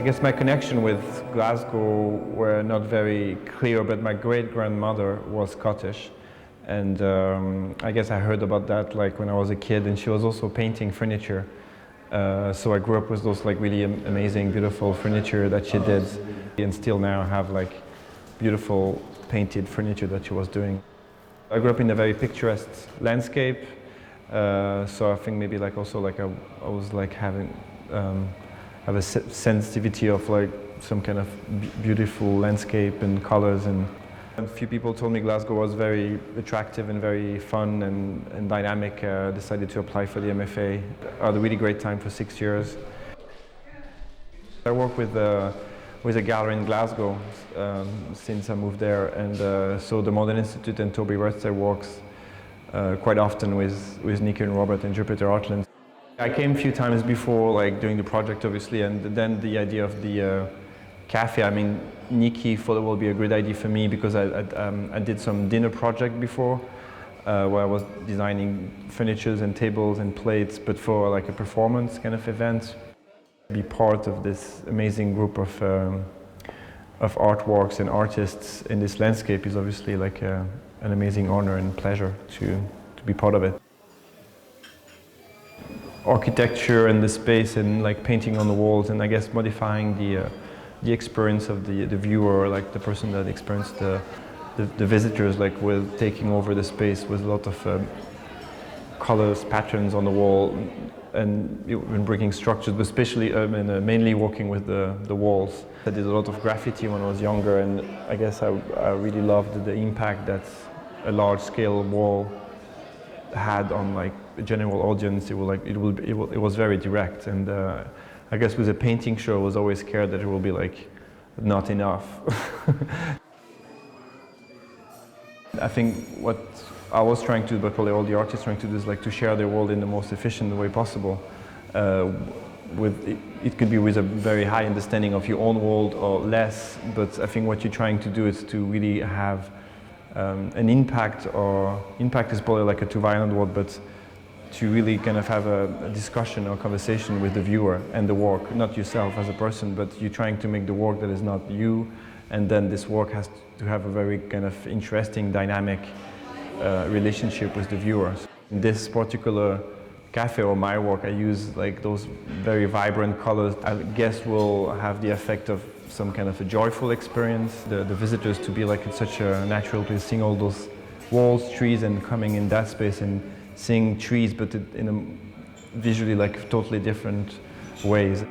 guess my connection with Glasgow were not very clear, but my great-grandmother was Scottish. And I guess I heard about that like when I was a kid, and she was also painting furniture. So I grew up with those like really amazing, beautiful furniture that she did, and still now have like beautiful painted furniture that she was doing. I grew up in a very picturesque landscape, so I think maybe like also like I was like having have a sensitivity of like some kind of beautiful landscape and colors. And a few people told me Glasgow was very attractive and very fun and dynamic. Decided to apply for the MFA. I had a really great time for 6 years. I work with a gallery in Glasgow since I moved there, and so the Modern Institute and Toby Wurtzer works quite often with Nico and Robert and Jupiter Artland. I came a few times before, like doing the project obviously, and then the idea of the cafe, I mean, Nikki thought it would be a great idea for me because I did some dinner project before where I was designing furnitures and tables and plates, but for like a performance kind of event. Be part of this amazing group of artworks and artists in this landscape is obviously like an amazing honor and pleasure to be part of it. Architecture and the space and like painting on the walls, and I guess modifying the experience of the viewer, like the person that experienced the visitors, like with taking over the space with a lot of colors, patterns on the wall, and bringing structures, but especially mainly working with the walls. I did a lot of graffiti when I was younger, and I guess I really loved the impact that a large-scale wall had on like a general audience. It was very direct, and I guess with a painting show, I was always scared that it will be like not enough. I think what I was trying to do, but probably all the artists trying to do, is like to share their world in the most efficient way possible. It could be with a very high understanding of your own world or less, but I think what you're trying to do is to really have an impact, or impact is probably like a too violent word, but to really kind of have a discussion or conversation with the viewer and the work, not yourself as a person, but you're trying to make the work that is not you, and then this work has to have a very kind of interesting, dynamic relationship with the viewers. In this particular cafe or my work, I use like those very vibrant colors. I guess will have the effect of some kind of a joyful experience. The visitors to be like in such a natural place, seeing all those walls, trees, and coming in that space and seeing trees, but in a visually like totally different ways.